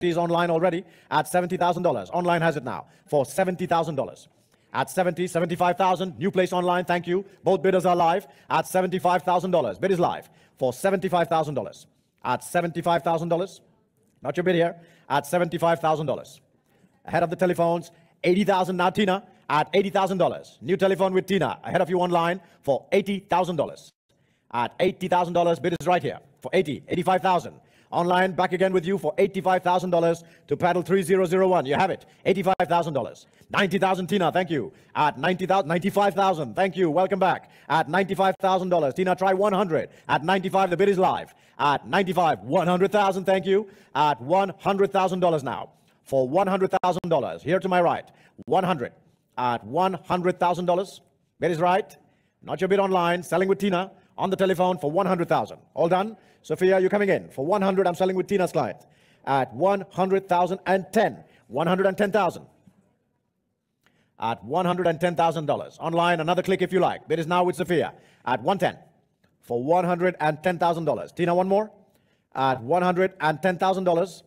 is online already at $70,000. Online has it now for $70,000. At 70, 75,000. New place online. Thank you. Both bidders are live at $75,000. Bid is live for $75,000. At $75,000. Not your bid here. At $75,000. Ahead of the telephones. 80,000 now, Tina. At $80,000. New telephone with Tina. Ahead of you online for $80,000. At $80,000. Bid is right here for 85,000. Online, back again with you for $85,000 to paddle 3001. You have it. $85,000. 90,000, Tina. Thank you. At 90,000, 95,000. Thank you. Welcome back. At $95,000. Tina, try 100. At 95, the bid is live. At 95, 100,000. Thank you. At $100,000 now. For $100,000. Here to my right. 100. At $100,000. Bid is right. Not your bid online. Selling with Tina on the telephone for 100,000. All done? Sophia, you're coming in. For 100, I'm selling with Tina's client. At 100,010. 110,000. At $110,000. Online, another click if you like. Bid is now with Sophia. At 110. For $110,000. Tina, one more. At $110,000.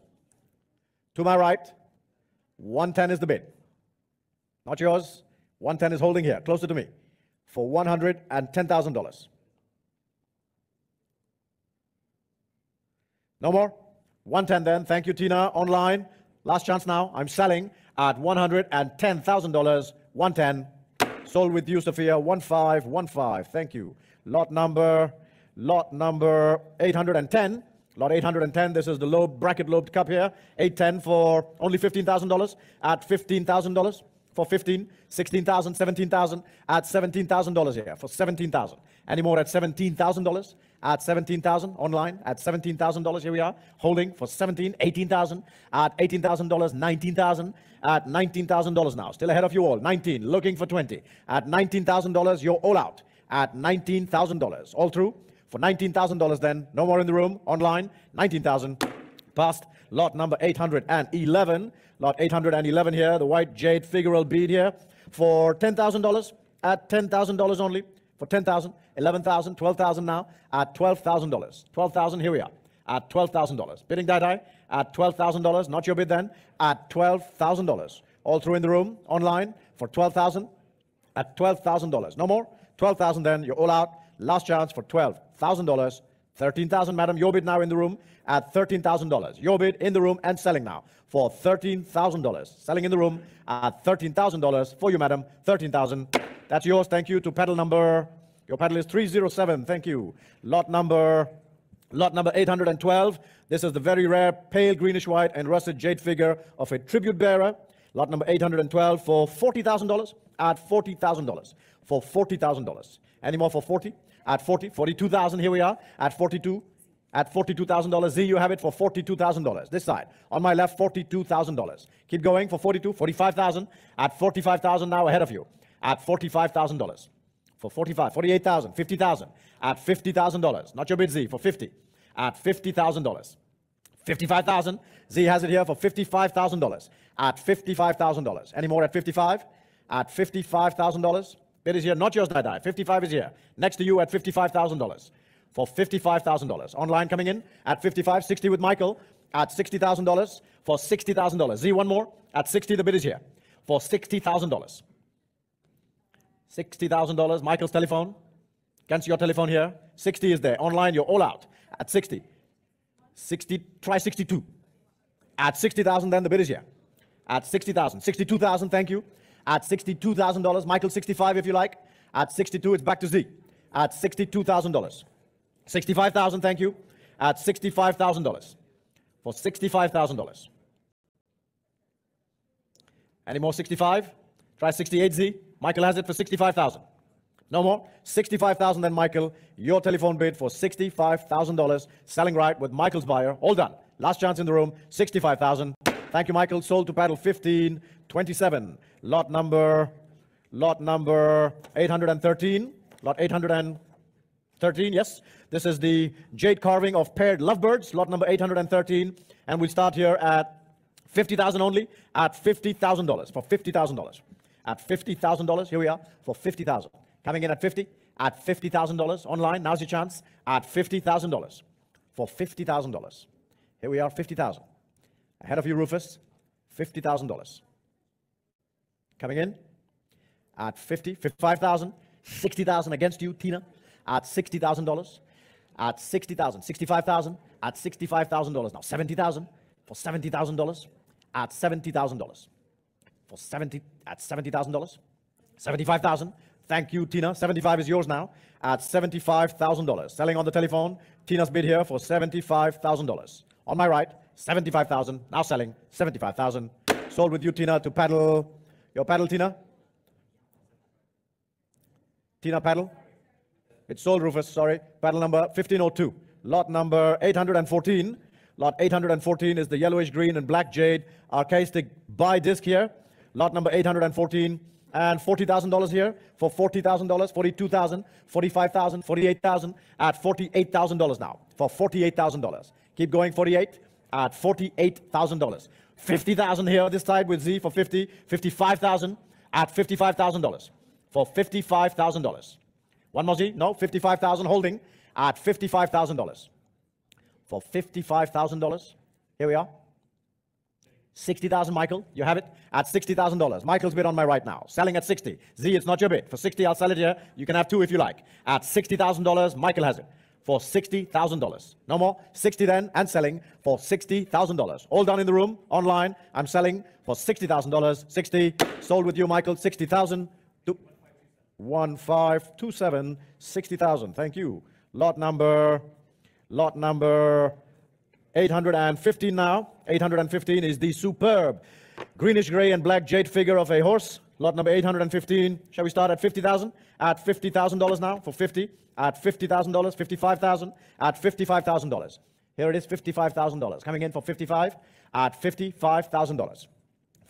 To my right. 110 is the bid. Not yours. 110 is holding here, closer to me. For $110,000. No more? 110 then. Thank you, Tina. Online. Last chance now. I'm selling at $110,000. 110. Sold with you, Sophia. 1515. Thank you. Lot number 810. Lot 810. This is the low bracket lobed cup here. 810 for only $15,000. At $15,000. For 15, 16,000, 17,000, at $17,000 here for 17,000. Any more at $17,000? At 17,000 online at $17,000. Here we are holding for 17, 18,000 at $18,000, 19,000 at $19,000 now. Still ahead of you all. 19, looking for 20 at $19,000. You're all out at $19,000. All through for $19,000. Then no more in the room. Online 19,000. Past lot number 811. Lot 811 here, the white jade figural bead here for $10,000 at $10,000 only for 10,000, 11,000, 12,000 now at $12,000. 12,000, here we are at $12,000. Bidding die at $12,000, not your bid then, at $12,000. All through in the room, online for 12,000 at $12,000. No more, 12,000 then, you're all out. Last chance for $12,000. 13,000, madam, your bid now in the room at $13,000. Your bid in the room and selling now for $13,000. Selling in the room at $13,000 for you, madam. 13,000. That's yours. Thank you to paddle number. Your paddle is 307. Thank you. Lot number 812. This is the very rare pale greenish white and rusted jade figure of a tribute bearer. Lot number 812 for $40,000 at $40,000. For $40,000. Any more for 40? At 40, 42,000, here we are, at 42, at $42,000. Z, you have it for $42,000. This side, on my left, $42,000. Keep going for 42, 45,000, at 45,000 now ahead of you, at $45,000. For 45, 48,000, 50,000, at $50,000. Not your bid, Z, for 50, at $50,000. 55,000, Z has it here for $55,000, at $55,000. Any more at 55? At $55,000. Bid is here, not yours, Dai. 55 is here. Next to you at $55,000. For $55,000. Online coming in at 55, 60 with Michael at $60,000 for $60,000. Z, one more. At 60, the bid is here. For $60,000. $60,000. Michael's telephone. Can't see your telephone here. 60 is there. Online, you're all out. At 60. 60, try 62. At 60,000, then the bid is here. At 60,000. 62,000, thank you. At $62,000. Michael, 65 if you like. At 62, it's back to Z. At $62,000. 65,000, thank you. At $65,000. For $65,000. Any more 65? Try 68, Z. Michael has it for 65,000. No more? 65,000 then, Michael. Your telephone bid for $65,000. Selling right with Michael's buyer. All done. Last chance in the room. 65,000. Thank you, Michael. Sold to paddle 1527. Lot number 813. Lot 813, yes. This is the jade carving of paired lovebirds. Lot number 813. And we start here at 50,000 only. At $50,000. For $50,000. At $50,000. Here we are. For 50,000. Coming in at 50. At $50,000. Online. Now's your chance. At $50,000. For $50,000. Here we are. 50,000. Ahead of you, Rufus, $50,000. Coming in at 50, 55,000, 60,000 against you, Tina, at $60,000, at 60,000, 65,000, at $65,000 now, 70,000 for $70,000, at $70,000 for $70,000, 75,000. Thank you, Tina. 75 is yours now at $75,000. Selling on the telephone. Tina's bid here for $75,000. On my right, 75,000. Now selling 75,000. Sold with you, Tina, to paddle. Your paddle, Tina. Tina, paddle. It's sold, Rufus. Sorry. Paddle number 1502. Lot number 814. Lot 814 is the yellowish green and black jade archaistic bi disc here. Lot number 814. And $40,000 here for $40,000, 42,000, 45,000, 48,000 at $48,000 now for $48,000. Keep going, 48 at $48,000. 50,000 here this side with Z for 50, 55,000 at $55,000 for $55,000. One more Z, no, 55,000 holding at $55,000 for $55,000. Here we are. 60,000, Michael, you have it at $60,000. Michael's bid on my right now, selling at 60. Z, it's not your bid. For 60, I'll sell it here. You can have two if you like. At $60,000, Michael has it for $60,000. No more. 60 then, and selling for $60,000. All done in the room, online. I'm selling for $60,000. 60, sold with you, Michael. 60,000. 1527, 60,000. Thank you. Lot number 815 now. 815 is the superb greenish gray and black jade figure of a horse. Lot number 815. Shall we start at 50,000? At $50,000 now for 50. At $50,000, 55,000. At $55,000. Here it is, $55,000. Coming in for 55 at $55,000.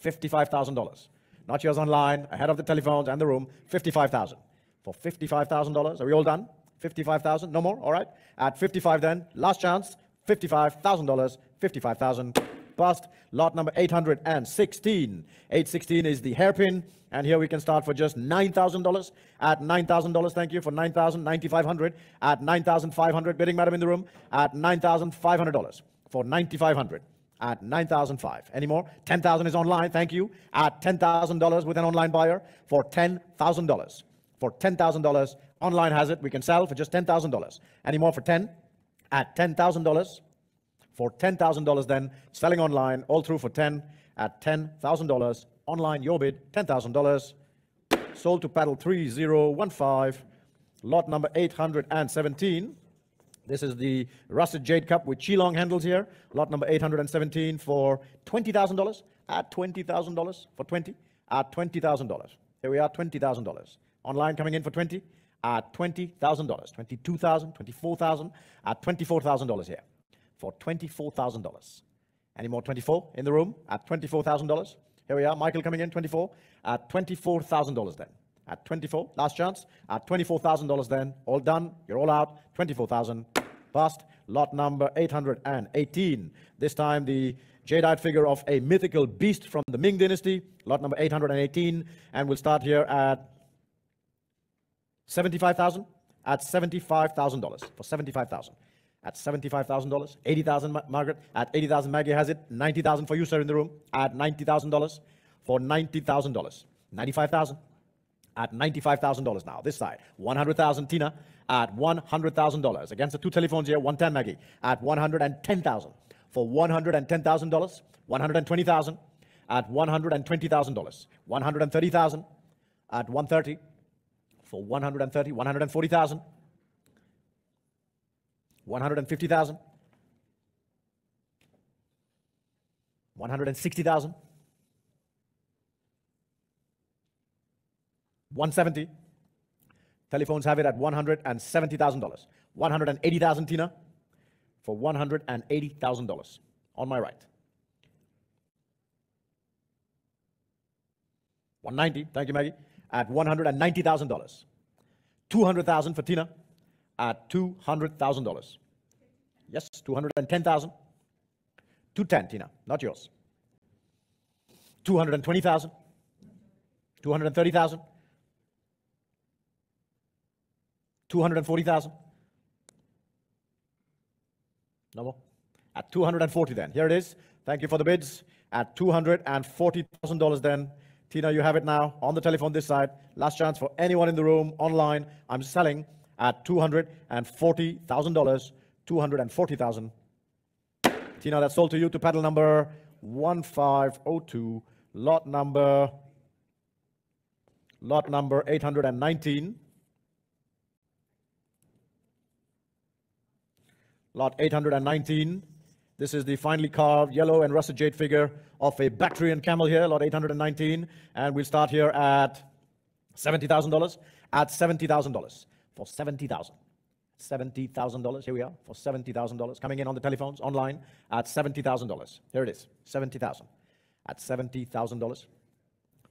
$55,000. Not yours online, ahead of the telephones and the room. 55,000 for $55,000. Are we all done? 55,000, no more, all right. At 55 then, last chance, $55,000, 55,000. Bust. Lot number 816. 816 is the hairpin, and here we can start for just $9,000. At $9,000, thank you, for $9,000, $9,500. At $9,500, bidding madam in the room, at $9,500 for $9,500. At $9,500. Any more? $10,000 is online, thank you. At $10,000 with an online buyer for $10,000. For $10,000, online has it. We can sell for just $10,000. Any more for 10? At $10,000. For $10,000 then, selling online, all through for 10 at $10,000. Online, your bid, $10,000. Sold to paddle 3015. Lot number 817. This is the russet jade cup with Qilong handles here. Lot number 817 for $20,000 at $20,000 for 20 at $20,000. Here we are, $20,000. Online coming in for 20 at $20,000. $22,000, $24,000 at $24,000 here for $24,000. Any more 24 in the room at $24,000? Here we are, Michael coming in, 24 at $24,000 then. At 24, last chance, at $24,000 then, all done, you're all out, 24,000, bust. Lot number 818. This time the jadeite figure of a mythical beast from the Ming Dynasty, lot number 818, and we'll start here at 75,000, at $75,000, for 75,000. At $75,000, 80,000, Margaret, at 80,000, Maggie has it, 90,000 for you, sir, in the room, at $90,000, for $90,000, 95,000. At $95,000 now, this side. 100,000, Tina, at $100,000. Against the two telephones here, 110, Maggie, at 110,000. For $110,000, 120,000, at $120,000. 130,000, at 130, for 130, 140,000, 150,000, 160,000, 170. Telephones have it at $170,000. 180,000, Tina, for $180,000 on my right. 190, thank you, Maggie, at $190,000. 200,000 for Tina at $200,000. Yes, 210,000. 210, Tina, not yours. 220,000. 230,000. 240,000. No more. At 240 then. Here it is. Thank you for the bids. At $240,000 then. Tina, you have it now on the telephone this side. Last chance for anyone in the room, online. I'm selling at $240,000. 240,000. Tina, that's sold to you to paddle number 1502. Lot number 819. Lot 819. This is the finely carved yellow and russet jade figure of a Bactrian camel here, lot 819. And we'll start here at $70,000. At $70,000 for $70,000. $70,000. Here we are for $70,000. Coming in on the telephones, online at $70,000. Here it is, 70,000. At $70,000.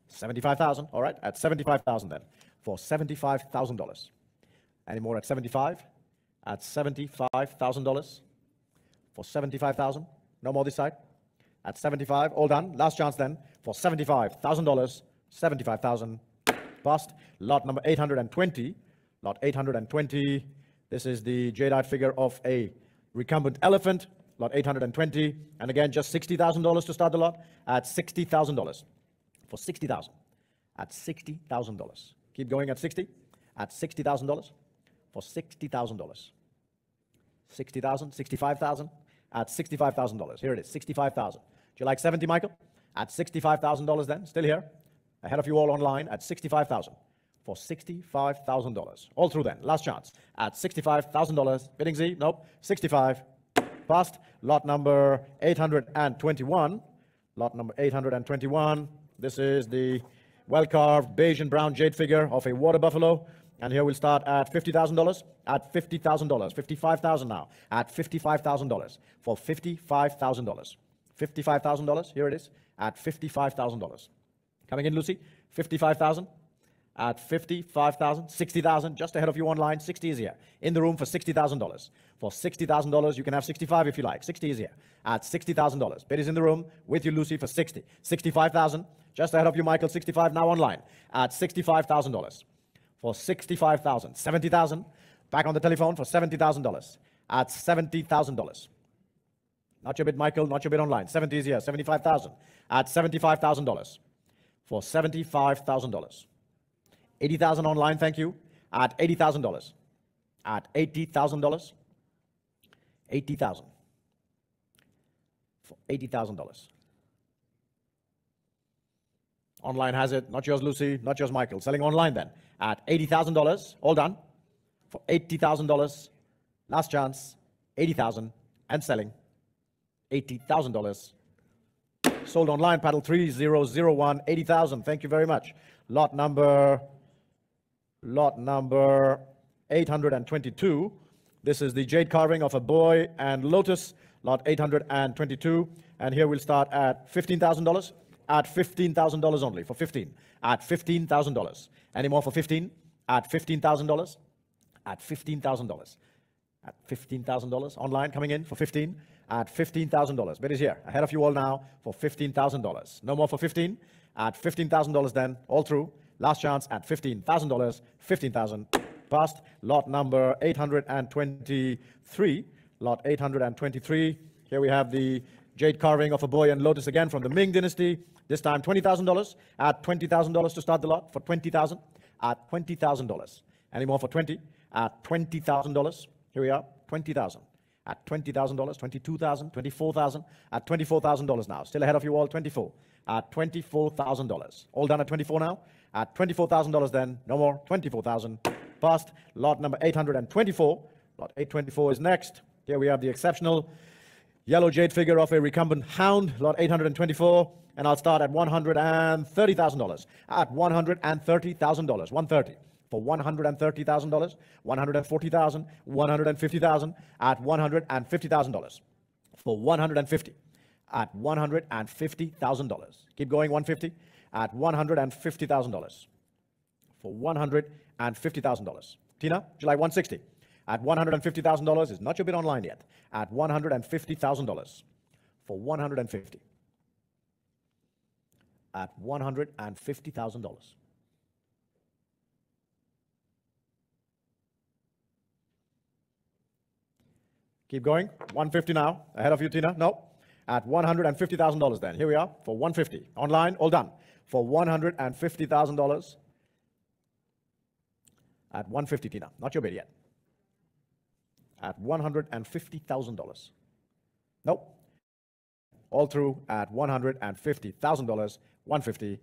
75,000. All right, at 75,000 then for $75,000. Any more at 75? At $75,000 for 75,000. No more this side. At 75, all done. Last chance then for $75,000. 75,000. Bust. Lot number 820. Lot 820. This is the jadeite figure of a recumbent elephant. Lot 820. And again, just $60,000 to start the lot. At $60,000 for 60,000. At $60,000. Keep going at 60. At $60,000 for $60,000. 60,000, 65,000. At $65,000. Here it is, 65,000. Do you like 70, Michael? At $65,000 then, still here. Ahead of you all online at 65,000 for $65,000. All through then, last chance. At $65,000. Bidding Z, nope, 65. Passed. Lot number 821. Lot number 821. This is the well-carved beige and brown jade figure of a water buffalo. And here we'll start at $50,000. At $50,000. 55,000 now. At $55,000 for $55,000. $55,000. Here it is. At $55,000. Coming in, Lucy. 55,000. At 55,000. 60,000. Just ahead of you online. 60 is here. In the room for $60,000. For $60,000, you can have 65 if you like. 60 is here. At $60,000. Bid is in the room with you, Lucy, for 60. 65,000. Just ahead of you, Michael. 65 now online. At $65,000. For $65,000. 70,000. Back on the telephone for $70,000. At $70,000. Not your bid, Michael. Not your bid online. 70 is here. 75,000. At $75,000. For $75,000. 80,000 online, thank you. At $80,000. At $80,000. 80,000. For $80,000. Online has it. Not yours, Lucy. Not yours, Michael. Selling online then. At $80,000. All done. For $80,000. Last chance. 80,000. And selling. $80,000. Sold online. Paddle 3001. 80,000. Thank you very much. Lot number 822. This is the jade carving of a boy and lotus. Lot 822. And here we'll start at $15,000. At $15,000 only, for 15. At $15,000. Any more for 15? At $15,000. At $15,000. At $15,000. Online, coming in for 15. At $15,000. Bid is here. Ahead of you all now for $15,000. No more for 15. At $15,000 then, all through. Last chance at $15,000. 15,000. Passed. Lot number 823. Lot 823. Here we have the jade carving of a boy and lotus again from the Ming dynasty. This time $20,000. At $20,000 to start the lot for 20,000. At $20,000. Any more for 20? At $20,000. Here we are, 20,000. At $20,000, 22,000, 24,000. At $24,000 now. Still ahead of you all, 24. At $24,000. All done at 24 now. At $24,000 then, no more, 24,000. Passed. Lot number 824. Lot 824 is next. Here we have the exceptional yellow jade figure of a recumbent hound, lot 824, and I'll start at $130,000. At $130,000, 130 for $130,000, 140,000, 150,000, at $150,000 for 150, at $150,000. Keep going, 150 at $150,000 for $150,000. Tina, would you like 160? At $150,000 is not your bid online yet. At $150,000 for 150. At $150,000. Keep going. 150 now. Ahead of you, Tina. No. At $150,000 then. Here we are for 150. Online, all done. For $150,000. At 150, Tina. Not your bid yet. At $150,000. Nope. All through at $150,000. 150.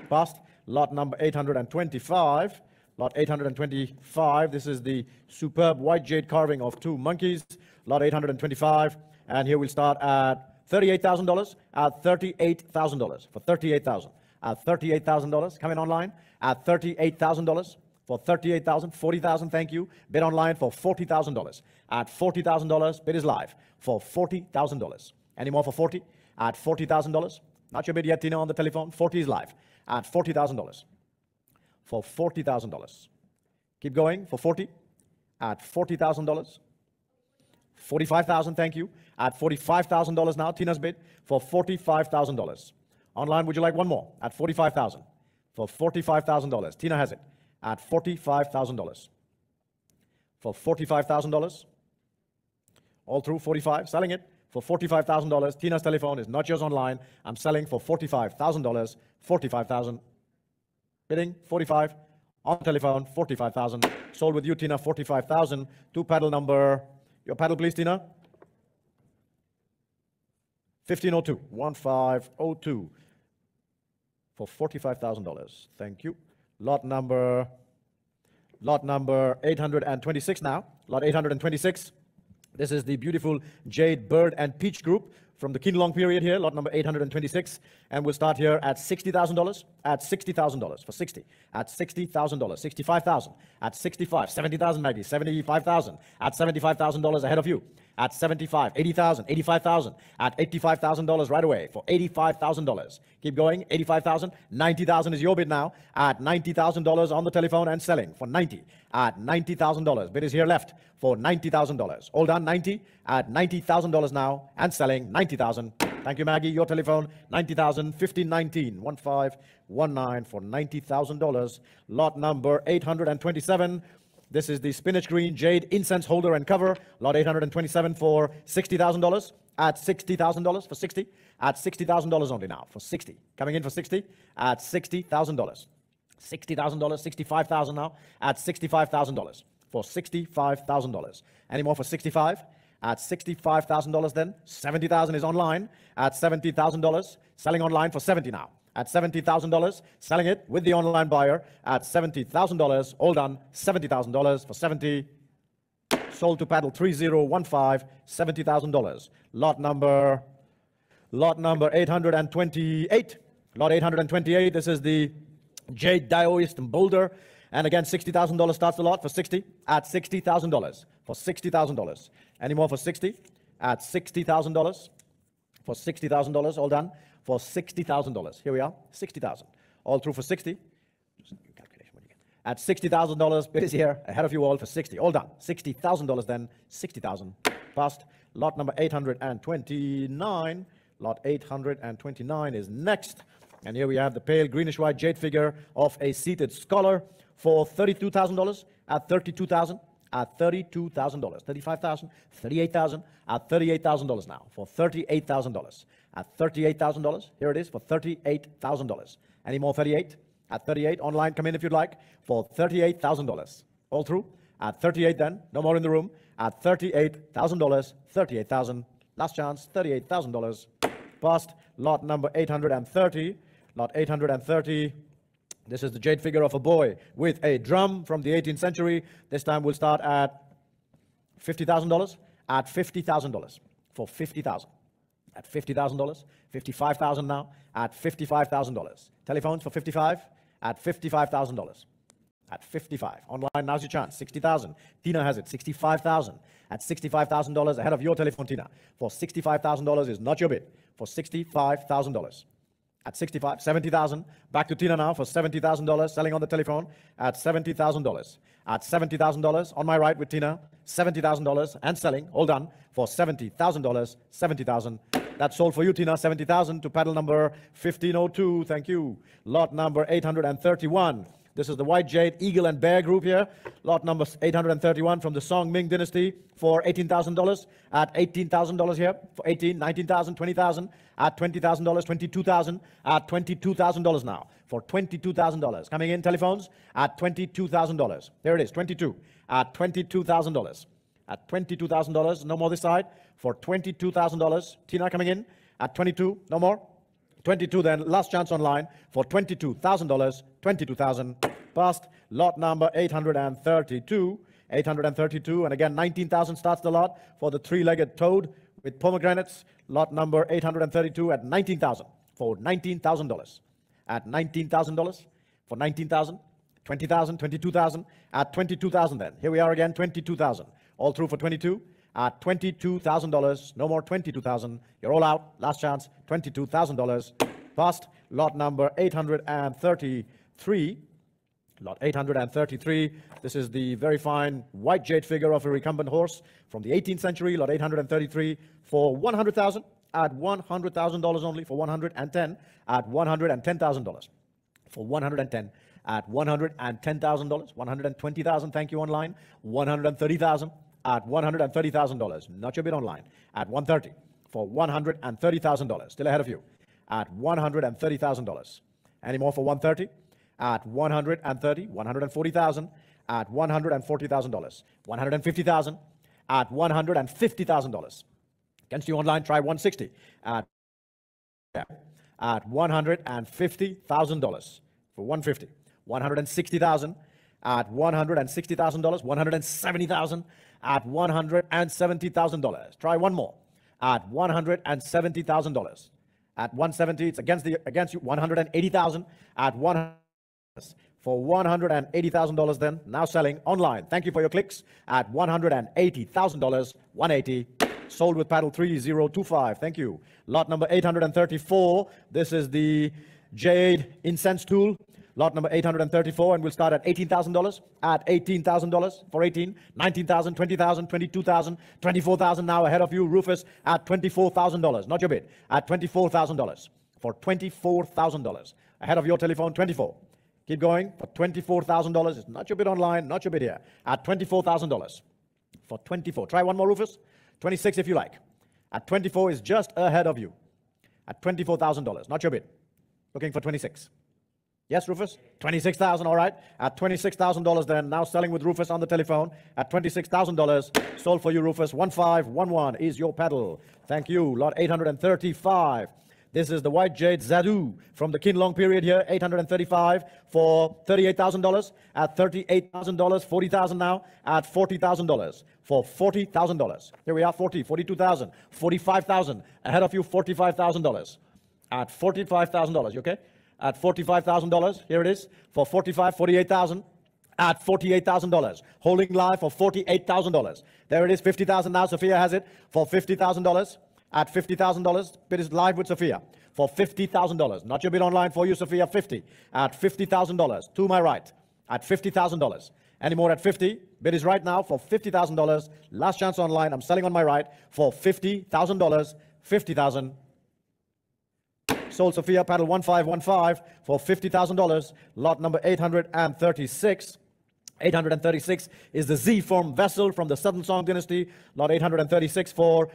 Passed. Lot number 825. Lot 825. This is the superb white jade carving of two monkeys. Lot 825. And here we'll start at $38,000. At $38,000. For $38,000. At $38,000. Coming online. At $38,000. For $38,000. $40,000. Thank you. Bid online for $40,000. At $40,000. Bid is live for $40,000. Any more for 40? At $40,000. Not your bid yet, Tina, on the telephone. 40 is live. At $40,000. For $40,000. Keep going for 40. At $40,000. $45,000, thank you. At $45,000 now, Tina's bid for $45,000. Online, would you like one more? At $45,000. For $45,000. Tina has it. At $45,000. For $45,000. All through 45, selling it for $45,000. Tina's telephone is not yours online. I'm selling for $45,000. 45,000. Bidding 45 on telephone 45,000. Sold with you, Tina, 45,000. To paddle number, your paddle please, Tina. 1502, 1502 for $45,000. Thank you. Lot number 826 now. Lot 826. This is the beautiful Jade, Bird, and Peach group from the Kinlong period here, lot number 826. And we'll start here at $60,000. At $60,000 for 60. At $60,000. 65,000. At 65. 70,000, Maggie. 75,000. At $75,000 ahead of you. At 75. 80,000. 85,000. At $85,000 right away for $85,000. Keep going. 85,000. 90,000 is your bid now. At $90,000 on the telephone and selling for 90. At $90,000. Bid is here left for $90,000. All done. 90 at $90,000 now and selling 90,000. Thank you, Maggie. Your telephone 90,000. 1519 1519 for $90,000. Lot number 827. This is the spinach green jade incense holder and cover. Lot 827 for $60,000. At $60,000 for 60. At $60,000 only now for 60. Coming in for 60 at $60,000. $60,000, 65,000 now at $65,000 for $65,000. Any more for 65? At $65,000 then. 70,000 is online at $70,000. Selling online for 70 now. At $70,000, selling it with the online buyer at $70,000. All done, $70,000 for 70. Sold to paddle 3015, $70,000. Lot number 828. Lot 828. This is the Jade Daoist Boulder. And again, $60,000 starts the lot for 60 at $60,000 for $60,000. Any more for 60 at $60,000 for $60,000. All done for $60,000. Here we are, 60,000. All through for 60. At $60,000, bid is here ahead of you all for 60. All done. $60,000 then, 60,000. Passed. Lot number 829. Lot 829 is next. And here we have the pale greenish white jade figure of a seated scholar for $32,000 at $32,000 at $32,000. 35,000, 38,000 at $38,000 now for $38,000 at $38,000. Here it is for $38,000. Any more 38? At 38, online, come in if you'd like, for $38,000. All through, at 38 then, no more in the room, at $38,000, 38,000, last chance, $38,000. Passed, lot number 830, lot 830. This is the jade figure of a boy with a drum from the 18th century. This time we'll start at $50,000, at $50,000, for $50,000. At $50,000, $55,000 now, at $55,000. Telephones for 55, at $55,000. At 55. Online, now's your chance. 60,000. Tina has it. 65,000. At $65,000 ahead of your telephone, Tina. For $65,000 is not your bid. For $65,000. At 65, 70,000. Back to Tina now for $70,000. Selling on the telephone at $70,000. At $70,000 on my right with Tina. $70,000 and selling. All done for $70,000. 70,000. That's sold for you, Tina. 70,000 to paddle number 1502. Thank you. Lot number 831. This is the white jade, eagle and bear group here. Lot number 831 from the Song Ming dynasty for $18,000 at $18,000 here for 18, 19,000, 20,000 at $20,000, 22,000 at $22,000 now for $22,000. Coming in telephones at $22,000. There it is, 22 at $22,000. At $22,000, no more this side, for $22,000. Tina coming in at 22, no more. 22 then, last chance online for $22,000, 22,000. Passed. Lot number 832, 832, and again 19,000 starts the lot for the three-legged toad with pomegranates. Lot number 832 at 19,000 for $19,000. At $19,000 for 19,000, 20,000, 22,000 at 22,000 then. Here we are again, 22,000. All through for 22 at $22,000. No more 22,000. You're all out. Last chance, $22,000. Passed. Lot number 833. Lot 833. This is the very fine white jade figure of a recumbent horse from the 18th century. Lot 833 for 100,000 at $100,000 only for 110 at $110,000 for 110 at $110,000. 120,000. Thank you online. 130,000. At $130,000. Not your bid online. At 130 for $130,000. Still ahead of you. At $130,000. Any more for 130? At 130, 140,000. At $140,000. 150,000. At $150,000. Against you online, try 160. At $150,000 for 150. 160,000. At $160,000. 170,000. At $170,000. Try one more. At $170,000. At 170, it's against you. 180,000 at 100 for $180,000 then. Now selling online. Thank you for your clicks at $180,000. 180. Sold with paddle 3025. Thank you. Lot number 834. This is the Jade incense tool. Lot number 834, and we'll start at $18,000. At $18,000 for 18, 19,000, 20,000, 22,000, 24,000 now ahead of you. Rufus at $24,000. Not your bid. At $24,000 for $24,000. Ahead of your telephone, 24. Keep going for $24,000. It's not your bid online, not your bid here. At $24,000 for 24. Try one more, Rufus. 26 if you like. At 24 is just ahead of you. At $24,000. Not your bid. Looking for 26. Yes, Rufus? 26,000, all right. At $26,000 then, now selling with Rufus on the telephone at $26,000. Sold for you, Rufus. 1511 is your paddle. Thank you. Lot 835. This is the white jade Zadu from the Kin Long period here. 835 for $38,000. At $38,000, 40,000 now. At $40,000 for $40,000. Here we are, 40, 42,000, 45,000. Ahead of you, $45,000. At $45,000, you okay? At $45,000, here it is, for 45, 48,000, at $48,000. Holding live for $48,000. There it is, 50,000 now, Sophia has it, for $50,000. At $50,000, bid is live with Sophia, for $50,000. Not your bid online for you, Sophia, 50. At $50,000, to my right, at $50,000. Any more at 50, bid is right now for $50,000. Last chance online, I'm selling on my right, for $50,000, 50,000. Sold Sophia, paddle 1515 for $50,000. Lot number 836. 836 is the Z-form vessel from the Southern Song dynasty. Lot 836 for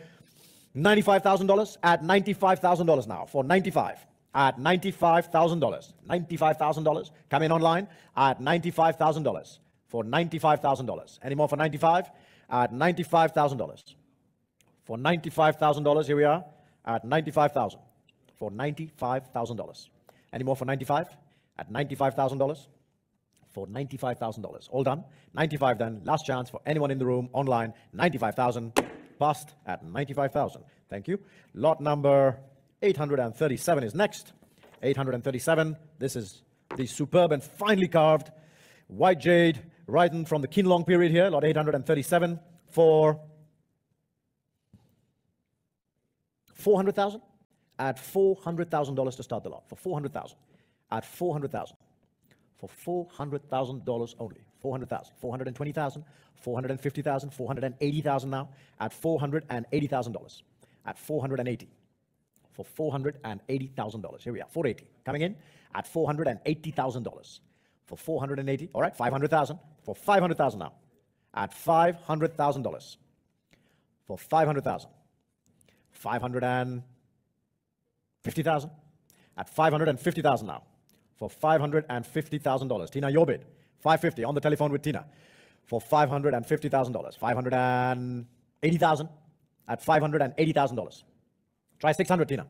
$95,000 at $95,000 now for 95 at $95,000. $95,000. Come in online at $95,000 for $95,000. Any more for 95? At $95,000. For $95,000, here we are at $95,000. For $95,000. Any more for 95? At $95,000. For $95,000. All done. 95 then. Last chance for anyone in the room online. 95,000. Passed at 95,000. Thank you. Lot number 837 is next. 837. This is the superb and finely carved white jade ripened from the Kin Long period here. Lot 837 for $400,000. At $400,000 to start the lot. For $400,000. At $400,000. For $400,000 only. $400,000. $420,000. $450,000. $480,000 now. At $480,000. At $480,000. For $480,000. Here we are. $480,000. Coming in at $480,000. for 480. All right, 500,000 for 500,000 now. At $500,000. For 500,000. 550,000. At 550,000 now. For $550,000. Tina, your bid. 550 on the telephone with Tina. For $550,000. 580,000 at $580,000. Try 600, Tina.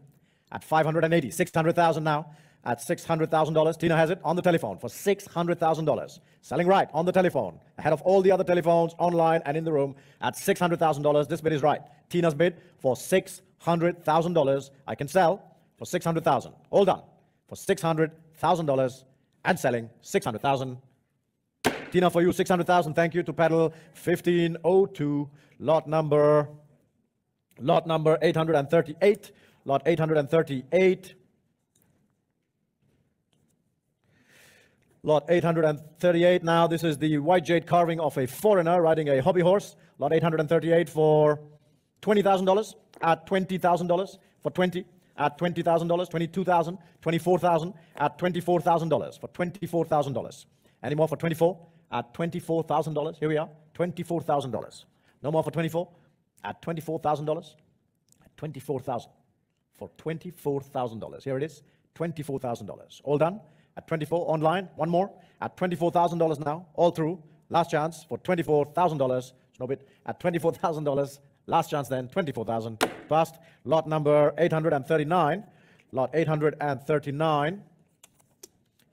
At 580, 600,000 now. At $600,000. Tina has it on the telephone for $600,000. Selling right on the telephone, ahead of all the other telephones, online and in the room, at $600,000. This bid is right. Tina's bid for $600,000. I can sell for $600,000. All done for $600,000 and selling $600,000. Tina, for you, $600,000. Thank you to pedal 1502, lot number 838, lot 838. Lot 838 now, this is the white jade carving of a foreigner riding a hobby horse. Lot 838 for $20,000 at $20,000 for 20 at $20,000, 22,000, 24,000 at $24,000 for $24,000. Any more for 24 at $24,000? Here we are, $24,000. No more for 24 at $24,000 at 24,000 for $24,000. Here it is, $24,000. All done. At 24 online, one more at $24,000 now, all through. Last chance for $24,000. No bid at $24,000. Last chance then, 24,000. Passed. Lot number 839. Lot 839.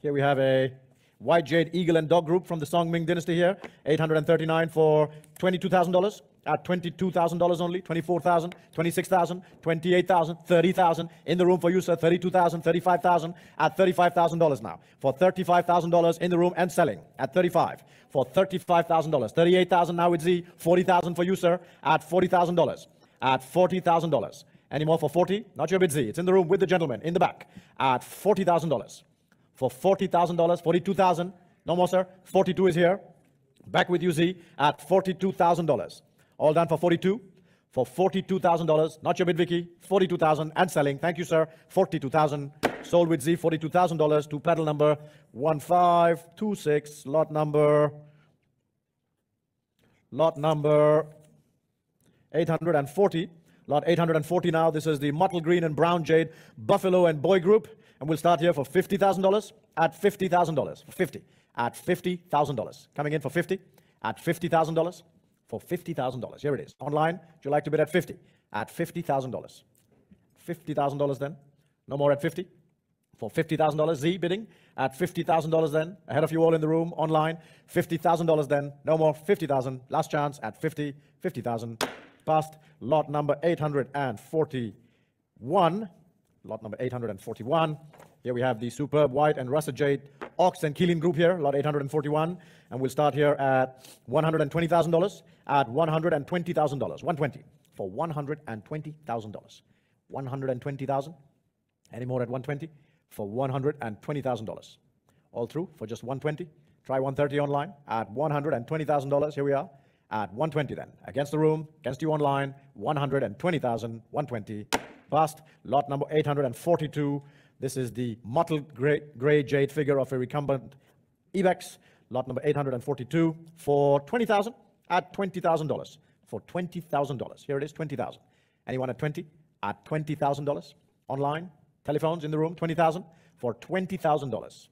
Here we have a white jade eagle and dog group from the Songming dynasty here. 839 for $22,000. At $22,000 only, 24,000, 26,000, 28,000, 30,000. In the room for you, sir, 32,000, 35,000 at $35,000 now. For $35,000 in the room and selling at 35. For $35,000, 38,000 now with Z, 40,000 for you, sir, at $40,000. At $40,000. Any more for 40? Not your bid, Z. It's in the room with the gentleman in the back at $40,000. For $40,000, 42,000. No more, sir. 42 is here. Back with you, Z, at $42,000. All done for 42. For $42,000. Not your bid, Vicky. 42,000 and selling. Thank you, sir. 42,000. Sold with Z. $42,000 to pedal number 1526. Lot number 840. Lot 840 now. This is the mottle green and brown jade buffalo and boy group. And we'll start here for $50,000 at $50,000. For 50. At $50,000. Coming in for 50. At $50,000. For $50,000. Here it is. Online, would you like to bid at 50? At $50,000. $50,000 then. No more at 50. For $50,000. Z bidding at $50,000 then. Ahead of you all in the room. Online, $50,000 then. No more. 50,000. Last chance at 50. 50,000. Passed. Lot number 841. Lot number 841. Here we have the superb white and russet jade ox and Keeling group here, lot 841. And we'll start here at $120,000 at $120,000. 120 for $120,000. 120,000. Any more at 120 for $120,000. All through for just 120. Try 130 online at $120,000. Here we are at 120 then. Against the room, against you online, 120,000, 120. Passed. Lot number 842. This is the mottle gray jade figure of a recumbent ibex. Lot number 842 for $20,000 at $20,000. For $20,000. Here it is, 20,000. Anyone at 20? At $20,000. Online, telephones in the room, 20,000 for $20,000.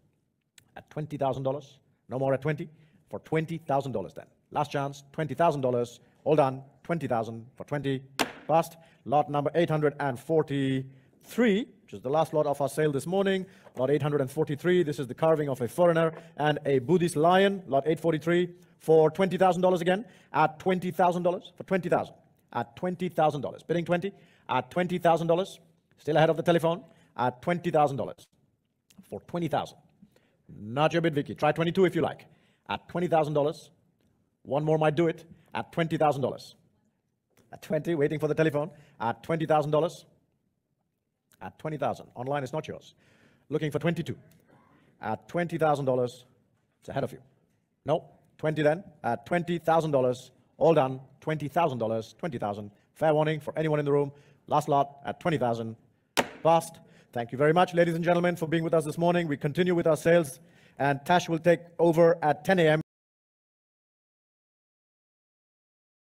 At $20,000. No more at 20 for $20,000 then. Last chance, $20,000. All done, 20,000 for 20. Passed. Lot number 843, which is the last lot of our sale this morning. Lot 843, this is the carving of a foreigner and a Buddhist lion. Lot 843 for $20,000 again at $20,000 for 20,000 at $20,000. Bidding 20 at $20,000. Still ahead of the telephone at $20,000 for 20,000. Not your bid, Vicky. Try 22 if you like. At $20,000. One more might do it at $20,000. At 20, waiting for the telephone at $20,000. At 20,000. Online is not yours. Looking for 22. At $20,000. It's ahead of you. No, 20 then. At $20,000. All done. $20,000. 20,000. Fair warning for anyone in the room. Last lot at 20,000. Passed. Thank you very much, ladies and gentlemen, for being with us this morning. We continue with our sales and Tash will take over at 10 a.m.